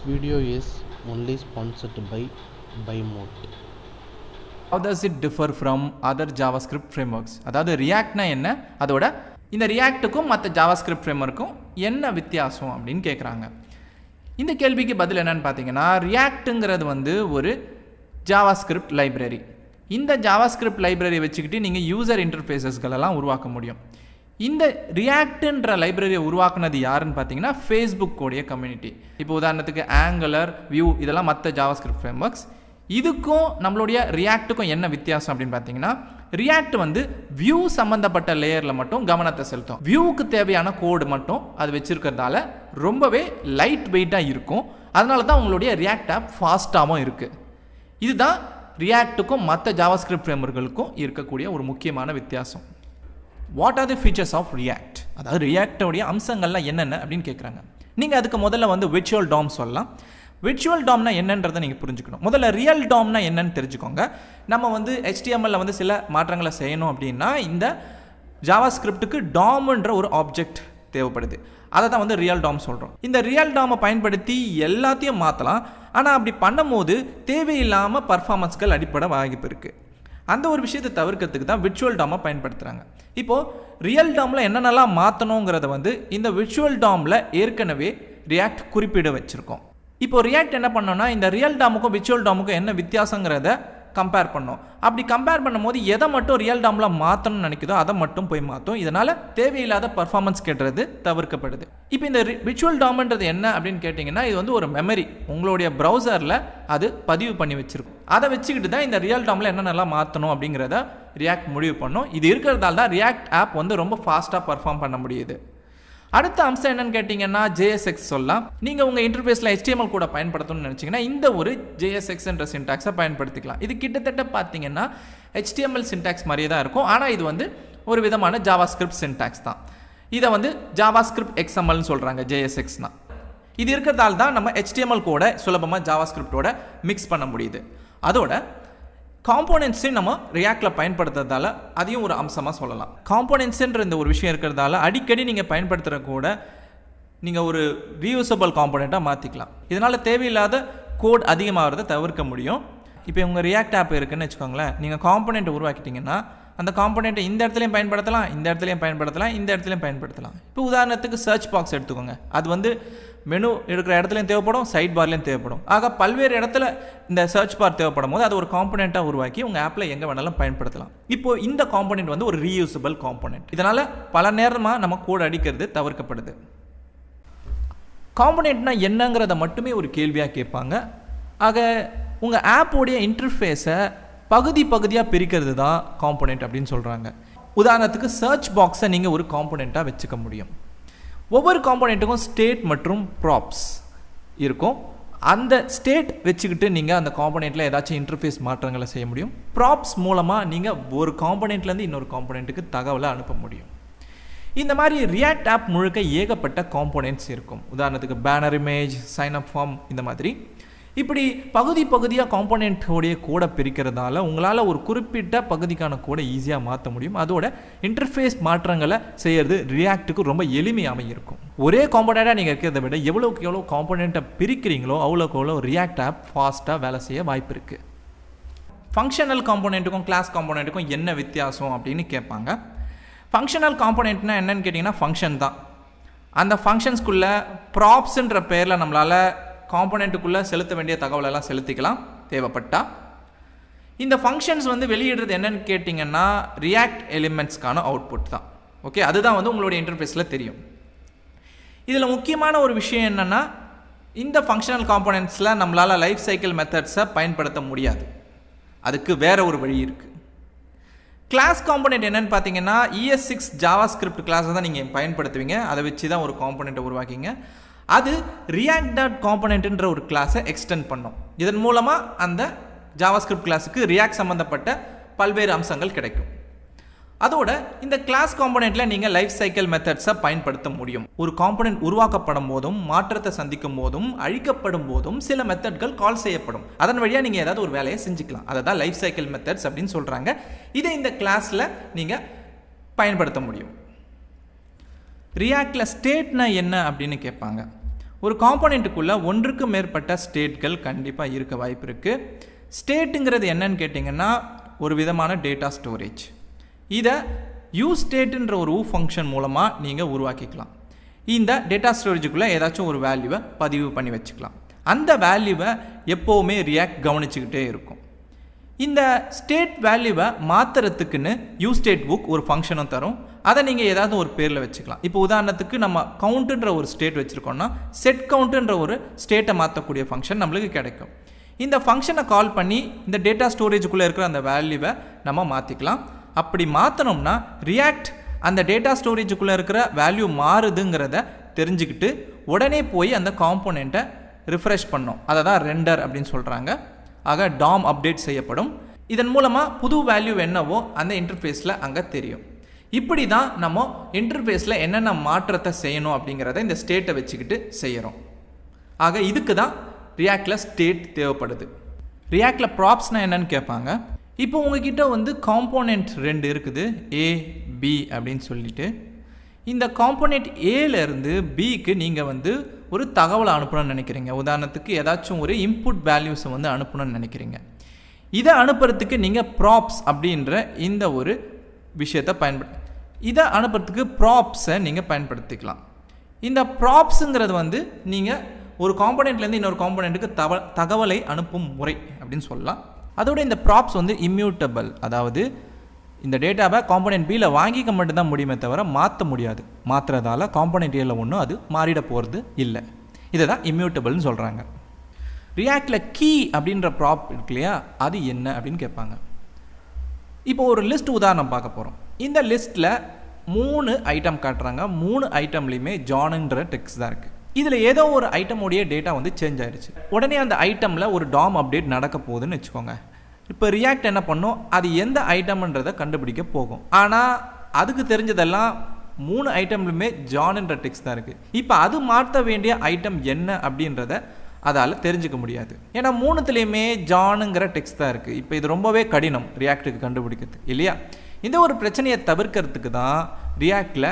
video is only sponsored by BuyMode. How does it differ from other JavaScript frameworks? அதாவது ரியாக்ட்னா என்ன, அதோட இந்த ரியாக்ட்டுக்கும் மற்ற ஜாவாஸ்கிரிப்ட் ஃப்ரேம்வொர்க்கும் என்ன வித்தியாசம் அப்படின்னு கேட்குறாங்க. இந்த கேள்விக்கு பதில் என்னன்னு பார்த்தீங்கன்னா, ரியாக்ட்டுங்கிறது ஒரு ஜாவாஸ்கிரிப்ட் லைப்ரரி. இந்த ஜாவாஸ்கிரிப்ட் லைப்ரரியை வச்சுக்கிட்டு நீங்கள் யூசர் இன்டர்ஃபேஸஸ்களெல்லாம் உருவாக்க முடியும். இந்த ரியாக்ட்ன்ற லைப்ரரியை உருவாக்குனது யாருன்னு பார்த்தீங்கன்னா ஃபேஸ்புக்கோடைய கம்யூனிட்டி. இப்போ உதாரணத்துக்கு ஆங்குலர், வியூ இதெல்லாம் மற்ற ஜாவாஸ்கிரிப்ட் ஃப்ரேம்வொர்க்ஸ். இதுக்கும் நம்மளுடைய ரியாக்ட்டுக்கும் என்ன வித்தியாசம் அப்படின்னு பார்த்தீங்கன்னா, ரியாக்ட் வியூ சம்மந்தப்பட்ட லேயரில் மட்டும் கவனத்தை செலுத்தும். வியூவுக்கு தேவையான கோடு மட்டும் அது வச்சுருக்கிறதால ரொம்பவே லைட் வெயிட்டாக இருக்கும். அதனால தான் உங்களுடைய ரியாக்ட் ஆப் ஃபாஸ்ட்டாகவும் இருக்குது. இதுதான் ரியாக்ட்டுக்கும் மற்ற ஜாவாஸ்கிரிப்ட் ஃப்ரேம்வொர்க்குகளுக்கும் இருக்கக்கூடிய ஒரு முக்கியமான வித்தியாசம். What are the features of React, அதாவது ரியாக்டோடைய அம்சங்கள்லாம் என்னென்ன அப்படின்னு கேட்குறாங்க. நீங்கள் அதுக்கு முதல்ல விர்ச்சுவல் டாம் சொல்லலாம். விர்ச்சுவல் டாம்னா என்னன்றதை நீங்கள் புரிஞ்சுக்கணும். முதல்ல ரியல் டாம்னா என்னன்னு தெரிஞ்சுக்கோங்க. நம்ம HTML சில மாற்றங்களை செய்யணும் அப்படின்னா இந்த ஜாவாஸ்கிரிப்டுக்கு டாம்ன்ற ஒரு ஆப்ஜெக்ட் தேவைப்படுது. அதை தான் ரியல் டாம் சொல்கிறோம். இந்த ரியல் டாமை பயன்படுத்தி எல்லாத்தையும் மாற்றலாம். ஆனால் அப்படி பண்ணும்போது தேவையில்லாமல் பர்ஃபார்மன்ஸ்கள் அடிப்படை வாய்ப்பு இருக்குது. அந்த ஒரு விஷயத்தை தவிர்க்கிறதுக்கு தான் விர்ச்சுவல் டாமை பயன்படுத்துகிறாங்க. இப்போது ரியல் டாமில் என்னென்னலாம் மாற்றணுங்கிறத இந்த விர்ச்சுவல் டாமில் ஏற்கனவே ரியாக்ட் குறிப்பிட வச்சுருக்கோம். இப்போ ரியாக்ட் என்ன பண்ணோன்னா, இந்த ரியல் டாமுக்கும் விர்ச்சுவல் டாமுக்கும் என்ன வித்தியாசங்கிறத கம்பேர் பண்ணோம். அப்படி கம்பேர் பண்ணும்போது எதை மட்டும் ரியல் டாமில் மாற்றணும்னு நினைக்குதோ அதை மட்டும் போய் மாற்றும். இதனால் தேவையில்லாத பர்ஃபார்மன்ஸ் கேட்டுறது தவிர்க்கப்படுது. இப்போ இந்த விர்ச்சுவல் டாம்ன்றது என்ன அப்படின்னு கேட்டிங்கன்னா, இது ஒரு மெமரி உங்களுடைய ப்ரௌசரில் அது பதிவு பண்ணி வச்சுருக்கும். அதை வச்சுக்கிட்டு தான் இந்த ரியல் டாமில் என்னென்னலாம் மாற்றணும் அப்படிங்கிறத ரியாக்ட் முடிவு பண்ணும். இது இருக்கிறதால தான் ரியாக்ட் ஆப் ரொம்ப ஃபாஸ்ட்டாக பர்ஃபார்ம் பண்ண முடியுது. அடுத்த அம்சம் என்னன்னு கேட்டிங்கன்னா, JSX சொல்லலாம். நீங்கள் உங்கள் இன்டர்ஃபேஸில் HTML கூட பயன்படுத்தணும்னு நினச்சிங்கன்னா இந்த ஒரு JSX என்ற சின்டாக்ஸை பயன்படுத்திக்கலாம். இது கிட்டத்தட்ட பார்த்தீங்கன்னா HTML சின்டாக்ஸ் மாதிரியே தான் இருக்கும். ஆனால் இது ஒரு விதமான ஜாவாஸ்கிரிப்ட் சின்டாக்ஸ் தான். இதை ஜாவாஸ்கிரிப்ட் XMLன்னு சொல்கிறாங்க, JSXனா. இது இருக்கிறதால தான் நம்ம HTML கூட சுலபமாக ஜாவாஸ்கிரிப்டோட மிக்ஸ் பண்ண முடியுது. அதோட காம்போனன்ட்ஸையும் நம்ம ரியாக்டில் பயன்படுத்துறதால அதையும் ஒரு அம்சமாக சொல்லலாம். காம்போனன்ட்ஸுன்ற இந்த ஒரு விஷயம் இருக்கிறதால அடிக்கடி நீங்கள் பயன்படுத்துகிற கூட நீங்கள் ஒரு ரீயூசபிள் காம்போனண்ட்டாக மாற்றிக்கலாம். இதனால் தேவையில்லாத கோட் அதிகமாகிறத தவிர்க்க முடியும். இப்போ உங்கள் ரியாக்ட் ஆப் இருக்குதுன்னு வச்சுக்கோங்களேன். நீங்கள் காம்போனண்ட்டை உருவாக்கிட்டிங்கன்னா அந்த காம்போனண்ட்டை இந்த இடத்துலையும் பயன்படுத்தலாம், இந்த இடத்துலையும் பயன்படுத்தலாம், இந்த இடத்துலையும் பயன்படுத்தலாம். இப்போ உதாரணத்துக்கு சர்ச் பாக்ஸ் எடுத்துக்கோங்க. அது மெனு இருக்கிற இடத்துலையும் தேவைப்படும், சைட் பார்லையும் தேவைப்படும். ஆக பல்வேறு இடத்துல இந்த சர்ச் பார் தேவைப்படும் போது அது ஒரு காம்போனண்ட்டாக உருவாக்கி உங்கள் ஆப்பில் எங்கே வேணாலும் பயன்படுத்தலாம். இப்போது இந்த காம்போனண்ட் ஒரு ரீயூசபிள் காம்போனண்ட். இதனால் பல நேரமாக நம்ம கோட் அடிக்கிறது தவிர்க்கப்படுது. காம்போனண்ட்னா என்னங்கிறத மட்டுமே ஒரு கேள்வியாக கேட்பாங்க. ஆக உங்கள் ஆப்போடைய இன்டர்ஃபேஸை பகுதி பகுதியாக பிரிக்கிறது தான் காம்போனண்ட் அப்படின்னு சொல்கிறாங்க. உதாரணத்துக்கு சர்ச் பாக்ஸை நீங்கள் ஒரு காம்போனண்ட்டாக வச்சுக்க முடியும். ஒவ்வொரு காம்போனண்ட்டுக்கும் ஸ்டேட் மற்றும் ப்ராப்ஸ் இருக்கும். அந்த ஸ்டேட் வச்சுக்கிட்டு நீங்கள் அந்த காம்போனண்ட்டில் ஏதாச்சும் இன்டர்ஃபேஸ் மாற்றங்களை செய்ய முடியும். ப்ராப்ஸ் மூலமாக நீங்கள் ஒரு காம்போனண்ட்லேருந்து இன்னொரு காம்போனண்ட்டுக்கு தகவலை அனுப்ப முடியும். இந்த மாதிரி ரியாக்ட் ஆப் முழுக்க ஏகப்பட்ட காம்போனண்ட்ஸ் இருக்கும். உதாரணத்துக்கு banner image, sign up form, இந்த மாதிரி இப்படி பகுதி பகுதியாக காம்போனண்ட்டோடைய கோடை பிரிக்கிறதால உங்களால் ஒரு குறிப்பிட்ட பகுதிக்கான கோடை ஈஸியாக மாற்ற முடியும். அதோட இன்டர்ஃபேஸ் மாற்றங்களை செய்கிறது ரியாக்ட்டுக்கு ரொம்ப எளிமையாக இருக்கும். ஒரே காம்போனண்ட்டாக நீங்கள் இருக்கிறத விட எவ்வளோக்கு எவ்வளோ காம்போனண்ட்டை பிரிக்கிறீங்களோ அவ்வளோக்கு எவ்வளோ ரியாக்ட் ஆப் ஃபாஸ்ட்டாக வேலை செய்ய வாய்ப்பு இருக்குது. ஃபங்க்ஷனல் காம்போனண்ட்டுக்கும் கிளாஸ் காம்போனண்ட்டுக்கும் என்ன வித்தியாசம் அப்படின்னு கேட்பாங்க. ஃபங்க்ஷனல் காம்போனண்ட்னா என்னன்னு கேட்டிங்கன்னா ஃபங்க்ஷன் தான். அந்த ஃபங்க்ஷன்ஸ்குள்ளே ப்ராப்ஸ்ன்ற பேரில் நம்மளால் காம்போனண்ட்டுக்குள்ளே செலுத்த வேண்டிய தகவலெல்லாம் செலுத்திக்கலாம் தேவைப்பட்டா. இந்த ஃபங்க்ஷன்ஸ் வெளியிடுறது என்னன்னு கேட்டிங்கன்னா ரியாக்ட் எலிமெண்ட்ஸ்க்கான அவுட்புட் தான். ஓகே, அதுதான் உங்களுடைய இன்டர்ஃபேஸில் தெரியும். இதில் முக்கியமான ஒரு விஷயம் என்னென்னா, இந்த ஃபங்க்ஷனல் காம்போனண்ட்ஸில் நம்மளால் லைஃப் சைக்கிள் மெத்தட்ஸை பயன்படுத்த முடியாது. அதுக்கு வேறு ஒரு வழி இருக்குது. கிளாஸ் காம்போனண்ட் என்னென்னு பார்த்தீங்கன்னா ES6 ஜாவாஸ்கிரிப்ட் கிளாஸை தான் நீங்கள் பயன்படுத்துவீங்க. அதை வச்சு தான் ஒரு காம்போனண்ட்டை உருவாக்கிங்க. அது react.componentன்ற ஒரு கிளாஸை எக்ஸ்டெண்ட் பண்ணும். இதன் மூலமாக அந்த ஜாவாஸ்கிரிப்ட் கிளாஸுக்கு ரியாக்ட் சம்மந்தப்பட்ட பல்வேறு அம்சங்கள் கிடைக்கும். அதோட இந்த கிளாஸ் காம்போனண்ட்டில் நீங்கள் லைஃப் சைக்கிள் மெத்தட்ஸை பயன்படுத்த முடியும். ஒரு காம்போனண்ட் உருவாக்கப்படும் போதும் மாற்றத்தை சந்திக்கும் போதும் அழிக்கப்படும் போதும் சில மெத்தட்கள் கால் செய்யப்படும். அதன் வழியாக நீங்கள் ஏதாவது ஒரு வேலையை செஞ்சுக்கலாம். அதை தான் லைஃப் சைக்கிள் மெத்தட்ஸ் அப்படின்னு சொல்கிறாங்க. இதை இந்த கிளாஸில் நீங்கள் பயன்படுத்த முடியும். ரியாக்டில் ஸ்டேட்னா என்ன அப்படின்னு கேட்பாங்க. ஒரு காம்போனெண்ட்டுக்குள்ளே ஒன்றுக்கு மேற்பட்ட ஸ்டேட்கள் கண்டிப்பாக இருக்க வாய்ப்பு இருக்குது. ஸ்டேட்டுங்கிறது என்னன்னு கேட்டிங்கன்னா ஒரு விதமான டேட்டா ஸ்டோரேஜ். இதை யூஸ்டேட்டுன்ற ஒரு ஃபங்க்ஷன் மூலமாக நீங்கள் உருவாக்கிக்கலாம். இந்த டேட்டா ஸ்டோரேஜுக்குள்ளே ஏதாச்சும் ஒரு வேல்யூவை பதிவு பண்ணி வச்சுக்கலாம். அந்த வேல்யூவை எப்போவுமே ரியாக்ட் கவனிச்சுக்கிட்டே இருக்கும். இந்த ஸ்டேட் வேல்யூவை மாற்றுறதுக்குன்னு யூஸ்டேட் புக் ஒரு ஃபங்க்ஷனும் தரும். அதை நீங்கள் ஏதாவது ஒரு பேரில் வச்சுக்கலாம். இப்போ உதாரணத்துக்கு நம்ம கவுண்ட்டுன்ற ஒரு ஸ்டேட் வச்சுருக்கோம்னா செட் கவுண்ட்டுன்ற ஒரு ஸ்டேட்டை மாற்றக்கூடிய ஃபங்க்ஷன் நம்மளுக்கு கிடைக்கும். இந்த ஃபங்க்ஷனை கால் பண்ணி இந்த டேட்டா ஸ்டோரேஜுக்குள்ளே இருக்கிற அந்த வேல்யூவை நம்ம மாற்றிக்கலாம். அப்படி மாற்றினோம்னா ரியாக்ட் அந்த டேட்டா ஸ்டோரேஜுக்குள்ளே இருக்கிற வேல்யூ மாறுதுங்கிறத தெரிஞ்சுக்கிட்டு உடனே போய் அந்த காம்போனெண்ட்டை ரிஃப்ரெஷ் பண்ணோம். அதை தான் ரெண்டர் அப்படின்னு சொல்கிறாங்க. ஆக டாம் அப்டேட் செய்யப்படும். இதன் மூலமாக புது வேல்யூ என்னவோ அந்த இன்டர்ஃபேஸில் அங்கே தெரியும். இப்படி தான் நம்ம இன்டர்ஃபேஸில் என்னென்ன மாற்றத்தை செய்யணும் அப்படிங்கிறத இந்த ஸ்டேட்டை வச்சுக்கிட்டு செய்கிறோம். ஆக இதுக்கு தான் ரியாக்டில் ஸ்டேட் தேவைப்படுது. ரியாக்டில் ப்ராப்ஸ்னால் என்னன்னு கேட்பாங்க. இப்போ உங்ககிட்ட வந்து காம்போனெண்ட் 2 இருக்குது, A, B அப்படின்னு சொல்லிட்டு. இந்த காம்போனெண்ட் ஏலேருந்து பிக்கு நீங்கள் வந்து ஒரு தகவலை அனுப்பணும்னு நினைக்கிறீங்க. உதாரணத்துக்கு ஏதாச்சும் ஒரு இன்புட் வேல்யூஸை வந்து அனுப்பணும்னு நினைக்கிறீங்க. இதை அனுப்புறதுக்கு நீங்கள் ப்ராப்ஸ் அப்படின்ற இந்த ஒரு விஷயத்தை இதை அனுப்புறதுக்கு ப்ராப்ஸை நீங்கள் பயன்படுத்திக்கலாம். இந்த ப்ராப்ஸுங்கிறது வந்து நீங்கள் ஒரு காம்போனெண்ட்லேருந்து இன்னொரு காம்போனெண்ட்டுக்கு தகவலை அனுப்பும் முறை அப்படின்னு சொல்லலாம். அதோட இந்த ப்ராப்ஸ் வந்து இம்யூட்டபிள், அதாவது இந்த டேட்டாவை காம்போனெண்ட் பியில் வாங்கிக்க மட்டும்தான் முடியுமே தவிர மாற்ற முடியாது. மாற்றுறதால காம்போனெண்ட் ஏல ஒன்றும் அது மாறிட போகிறது இல்லை. இதை தான் இம்யூட்டபிள்னு சொல்கிறாங்க. ரியாக்டில் கீ அப்படின்ற ப்ராப் இருக்கு இல்லையா, அது என்ன அப்படின்னு கேட்பாங்க. இப்போ ஒரு லிஸ்ட் உதாரணம் பார்க்க போகிறோம். இந்த லிஸ்ட்டில் 3 ஐட்டம் காட்டுறாங்க. 3 ஐட்டம்லேயுமே ஜானுன்ற டெக்ஸ்ட் தான் இருக்குது. இதில் ஏதோ ஒரு ஐட்டமுடைய டேட்டா வந்து சேஞ்ச் ஆகிடுச்சு. உடனே அந்த ஐட்டமில் ஒரு டாம் அப்டேட் நடக்க போகுதுன்னு வச்சுக்கோங்க. இப்போ ரியாக்ட் என்ன பண்ணும், அது எந்த ஐட்டம்ன்றதை கண்டுபிடிக்க போகும். ஆனால் அதுக்கு தெரிஞ்சதெல்லாம் 3 ஐட்டம்லுமே ஜான்ன்ற டெக்ஸ்ட் தான் இருக்குது. இப்போ அது மாற்ற வேண்டிய ஐட்டம் என்ன அப்படின்றத அதால் தெரிஞ்சுக்க முடியாது. ஏன்னா 3த்துலேயுமே ஜானுங்கிற டெக்ஸ்ட் தான் இருக்குது. இப்போ இது ரொம்பவே கடினம் ரியாக்டுக்கு கண்டுபிடிக்கிறது இல்லையா. இந்த ஒரு பிரச்சனையை தவிர்க்கிறதுக்கு தான் ரியாக்டில்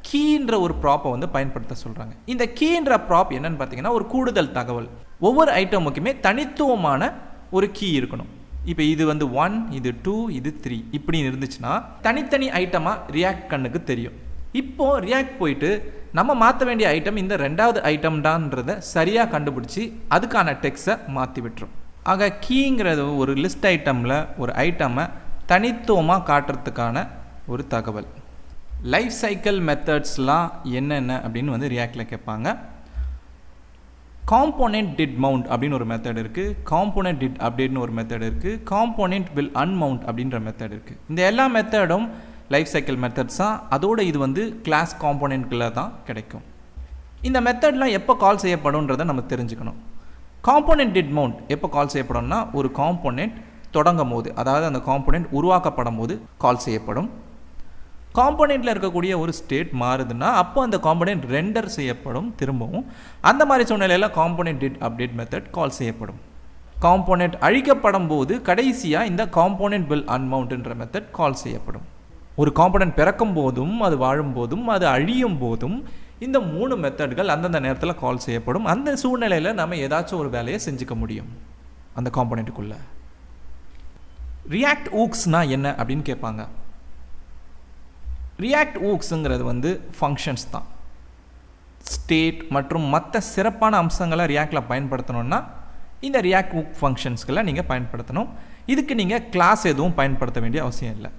கீன்ற ஒரு ப்ராப்பை வந்து பயன்படுத்த சொல்கிறாங்க. இந்த கீன்ற ப்ராப் என்னன்னு பார்த்தீங்கன்னா ஒரு கூடுதல் தகவல். ஒவ்வொரு ஐட்டமுக்குமே தனித்துவமான ஒரு கீ இருக்கணும். இப்போ இது வந்து 1, இது 2, இது 3 இப்படின்னு இருந்துச்சுன்னா தனித்தனி ஐட்டமாக ரியாக்ட் கண்ணுக்கு தெரியும். இப்போது ரியாக்ட் போயிட்டு நம்ம மாற்ற வேண்டிய ஐட்டம் இந்த 2வது ஐட்டம்டான்றதை சரியாக கண்டுபிடிச்சி அதுக்கான டெக்ஸ்ட்டை மாற்றி விட்டுரும். ஆக கீங்கிறது ஒரு லிஸ்ட் ஐட்டமில் ஒரு ஐட்டமை தனித்துவமாக காட்டுறதுக்கான ஒரு தகவல். லைஃப் சைக்கிள் மெத்தட்ஸ்லாம் என்னென்ன அப்படின்னு வந்து ரியாக்டில் கேட்பாங்க. காம்போனெண்ட் டிட் மவுண்ட் அப்படின்னு ஒரு மெத்தட் இருக்குது. காம்போனெண்ட் டிட் அப்டேட்னு ஒரு மெத்தட் இருக்குது. காம்போனெண்ட் வில் அன்மவுண்ட் அப்படின்ற மெத்தட் இருக்குது. இந்த எல்லா மெத்தடும் லைஃப் சைக்கிள் மெத்தட்ஸ் தான். அதோட இது வந்து கிளாஸ் காம்போனெண்ட்குள்ளே தான் கிடைக்கும். இந்த மெத்தட்லாம் எப்போ கால் செய்யப்படும்ன்றதை நம்ம தெரிஞ்சுக்கணும். காம்போனெண்ட் டிட் மவுண்ட் எப்போ கால் செய்யப்படும்னா ஒரு காம்போனெண்ட் தொடங்கும் போது, அதாவது அந்த காம்போனெண்ட் உருவாக்கப்படும் போது கால் செய்யப்படும். காம்போனெண்ட்டில் இருக்கக்கூடிய ஒரு ஸ்டேட் மாறுதுன்னா அப்போ அந்த காம்போனெண்ட் ரெண்டர் செய்யப்படும் திரும்பவும். அந்த மாதிரி சூழ்நிலையில் காம்போனெண்ட் டிட் அப்டேட் மெத்தட் கால் செய்யப்படும். காம்போனெண்ட் அழிக்கப்படும் போது கடைசியாக இந்த காம்போனெண்ட் வில் அன்மவுண்ட்ன்ற மெத்தட் கால் செய்யப்படும். ஒரு காம்போனெண்ட் பிறக்கும் போதும் அது வாழும் போதும் அது அழியும் போதும் இந்த 3 மெத்தட்கள் அந்தந்த நேரத்தில் கால் செய்யப்படும். அந்த சூழ்நிலையில் நம்ம ஏதாச்சும் ஒரு வேலையை செஞ்சுக்க முடியும் அந்த காம்போனெண்ட்டுக்குள்ளே. ரியாக்ட் ஊக்ஸ்னால் என்ன அப்படின்னு கேட்பாங்க. ரியாக்ட் ஊக்ஸுங்கிறது வந்து ஃபங்க்ஷன்ஸ் தான். ஸ்டேட் மற்றும் மற்ற சிறப்பான அம்சங்களை ரியாக்டில் பயன்படுத்தணும்னா இந்த ரியாக்ட் ஊக் ஃபங்க்ஷன்ஸ்களை நீங்கள் பயன்படுத்தணும். இதுக்கு நீங்கள் கிளாஸ் எதுவும் பயன்படுத்த வேண்டிய அவசியம் இல்லை.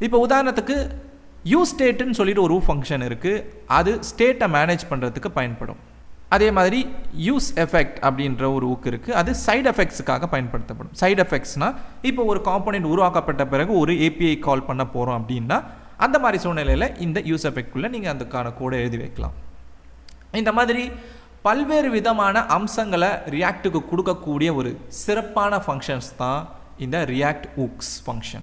இப்போ உதாரணத்துக்கு யூஸ்டேட்டுன்னு சொல்லிட்டு ஒரு ஃபங்க்ஷன் இருக்குது. அது ஸ்டேட்டை மேனேஜ் பண்ணுறதுக்கு பயன்படும். அதே மாதிரி யூஸ் எஃபெக்ட் அப்படின்ற ஒரு ஊக்கு இருக்குது. அது சைடு எஃபெக்ட்ஸுக்காக பயன்படுத்தப்படும். சைடு எஃபெக்ட்ஸ்னால் இப்போ ஒரு காம்போனெண்ட் உருவாக்கப்பட்ட பிறகு ஒரு ஏபிஐ கால் பண்ண போகிறோம் அப்படின்னா அந்த மாதிரி சூழ்நிலையில் இந்த யூஸ் எஃபெக்ட்குள்ளே நீங்கள் அதுக்கான கோடை எழுதி வைக்கலாம். இந்த மாதிரி பல்வேறு விதமான அம்சங்களை ரியாக்டுக்கு கொடுக்கக்கூடிய ஒரு சிறப்பான ஃபங்க்ஷன்ஸ் தான் இந்த ரியாக்ட் ஊக்ஸ் ஃபங்க்ஷன்.